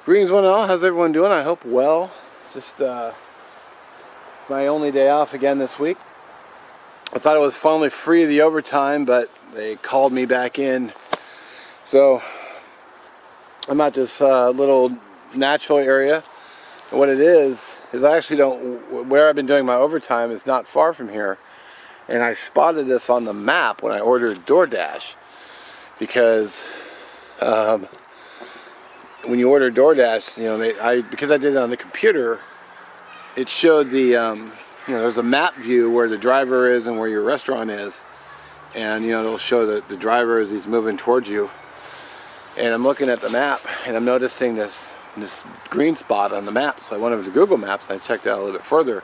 Greetings one and all, how's everyone doing? I hope well. Just my only day off again this week. I thought it was finally free of the overtime, but they called me back in. So I'm at this little natural area. And what it is I actually don't, where I've been doing my overtime is not far from here. And I spotted this on the map when I ordered DoorDash, because when you order DoorDash, you know, because I did it on the computer, it showed the, you know, there's a map view where the driver is and where your restaurant is, and you know, it'll show the driver as he's moving towards you. And I'm looking at the map and I'm noticing this green spot on the map, so I went over to Google Maps and I checked it out a little bit further,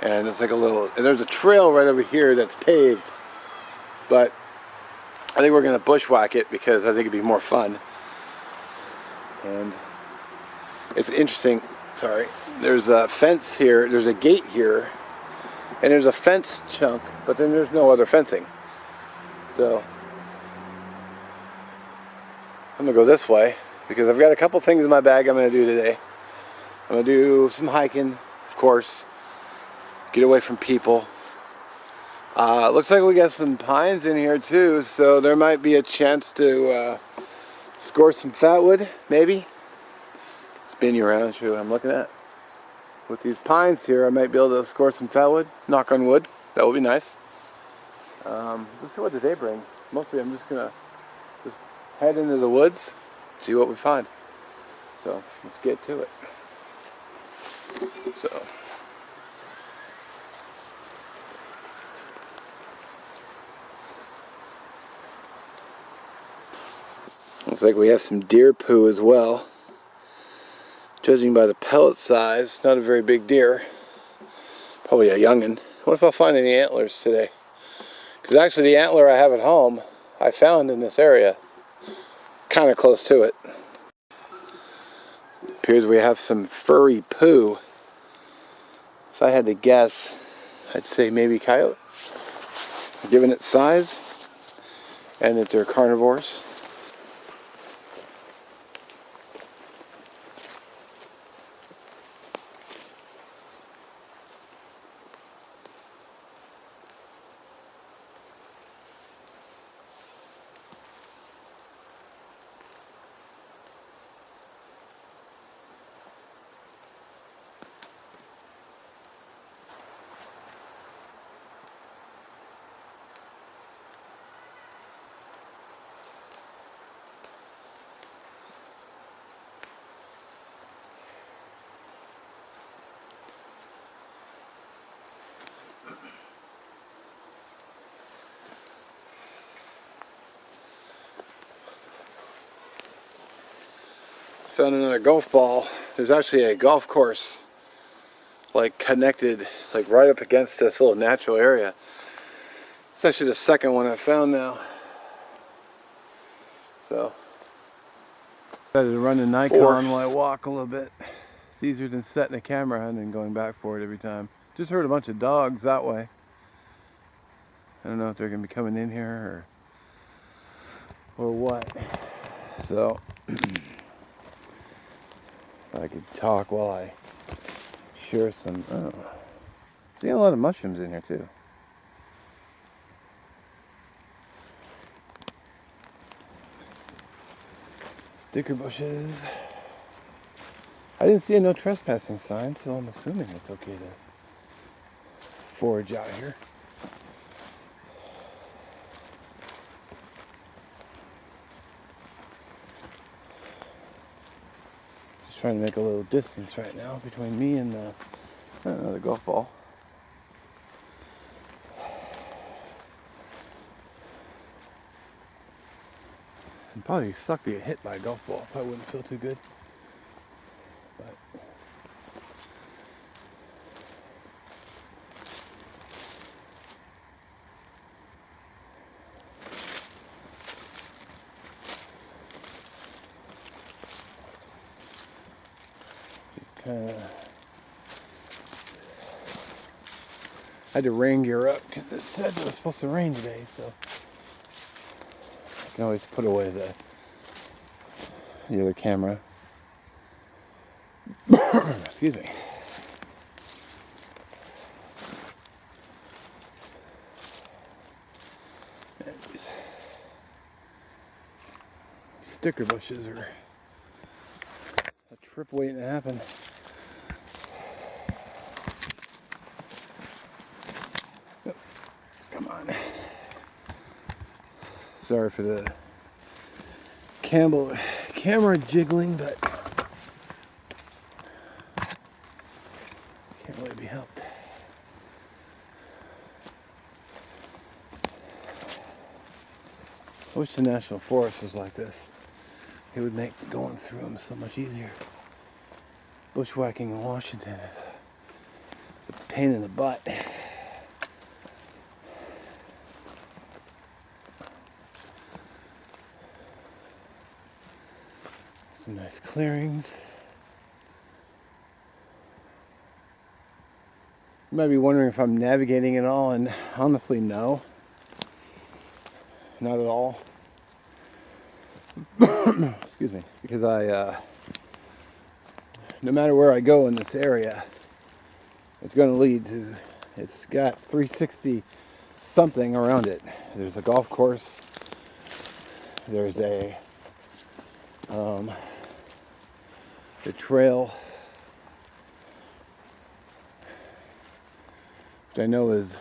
and it's like a little, and there's a trail right over here that's paved, but I think we're gonna bushwhack it because I think it'd be more fun. And it's interesting, sorry, there's a fence here, there's a gate here, and there's a fence chunk, but then there's no other fencing. So I'm gonna go this way because I've got a couple things in my bag I'm gonna do today. I'm gonna do some hiking, of course, get away from people. Looks like we got some pines in here too, so there might be a chance to score some fatwood, maybe. Spin you around, show you what I'm looking at. With these pines here, I might be able to score some fatwood. Knock on wood, that would be nice. Let's see what the day brings. Mostly I'm just gonna head into the woods, see what we find. So let's get to it. So looks like we have some deer poo as well. Judging by the pellet size, not a very big deer. Probably a youngin'. What if I'll find any antlers today? Because actually the antler I have at home, I found in this area. Kind of close to it. Appears we have some furry poo. If I had to guess, I'd say maybe coyote. Given its size, and that they're carnivores. Found another golf ball. There's actually a golf course like connected, like right up against this little natural area. It's actually the second one I found now. So I decided to run the Nikon while I walk a little bit. It's easier than setting the camera and then going back for it every time. Just heard a bunch of dogs that way. I don't know if they're gonna be coming in here or what. So I could talk while I share some. Oh, seeing a lot of mushrooms in here too. Sticker bushes. I didn't see a no trespassing sign, so I'm assuming it's okay to forage out here. Trying to make a little distance right now between me and the golf ball. It'd probably suck to get hit by a golf ball. Probably wouldn't feel too good. But I had to rain gear up because it said it was supposed to rain today, so I can always put away the other camera. Excuse me. And these sticker bushes are a trip waiting to happen. Oh, come on. Sorry for the camera jiggling, but can't really be helped. I wish the National Forest was like this. It would make going through them so much easier. Bushwhacking in Washington is a pain in the butt. Some nice clearings. You might be wondering if I'm navigating at all, and honestly, no. Not at all. Excuse me. Because no matter where I go in this area, it's going to lead to, it's got 360 something around it. There's a golf course. There's the trail, which I know is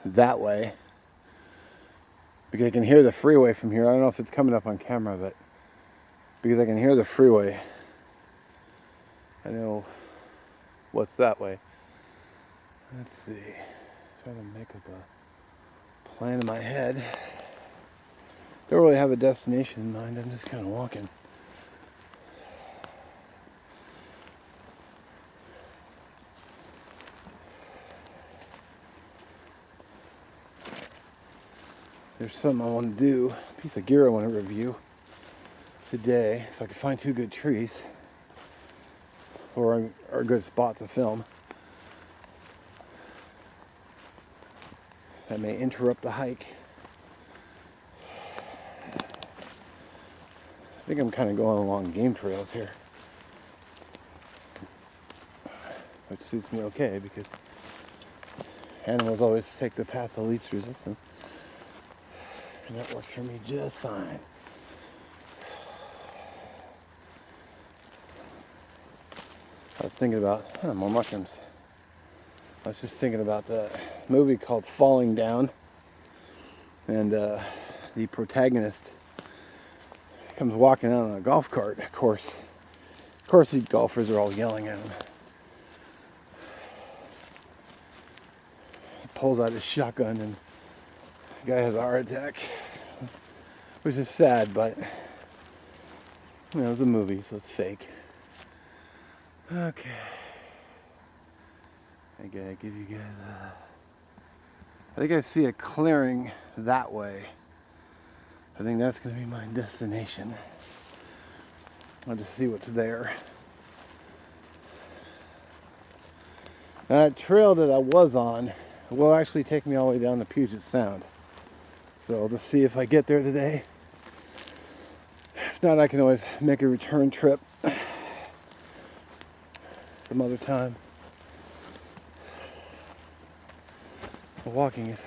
that way, because I can hear the freeway from here. I don't know if it's coming up on camera, but because I can hear the freeway, I know what's that way. Let's see. Trying to make up a plan in my head. Don't really have a destination in mind. I'm just kind of walking. There's something I want to do, a piece of gear I want to review today, if I can find 2 good trees or a good spot to film. That may interrupt the hike. I think I'm kind of going along game trails here, which suits me okay because animals always take the path of least resistance. And that works for me just fine. I was thinking about, more mushrooms. I was just thinking about the movie called Falling Down. And the protagonist comes walking out on a golf cart. Of course, these golfers are all yelling at him. He pulls out his shotgun and the guy has a heart attack, which is sad, but you know, it's a movie, so it's fake. Okay, I gotta give you guys I think I see a clearing that way. I think that's gonna be my destination. I'll just see what's there. That trail that I was on will actually take me all the way down to Puget Sound. So I'll just see if I get there today. If not, I can always make a return trip some other time. The walking is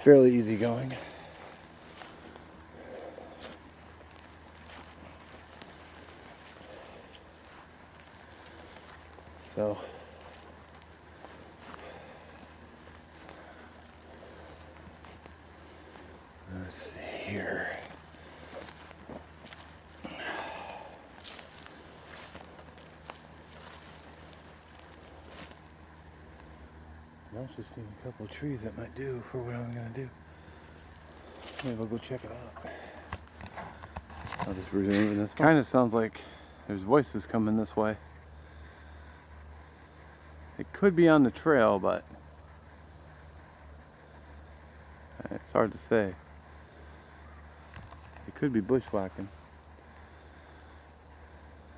fairly easy going. So let's see here. I'm also seeing a couple of trees that might do for what I'm gonna do. Maybe I'll go check it out. I'll just resume this. Kind of sounds like there's voices coming this way. It could be on the trail, but it's hard to say. It could be bushwhacking.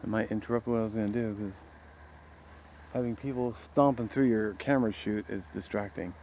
It might interrupt what I was going to do, because having people stomping through your camera shoot is distracting.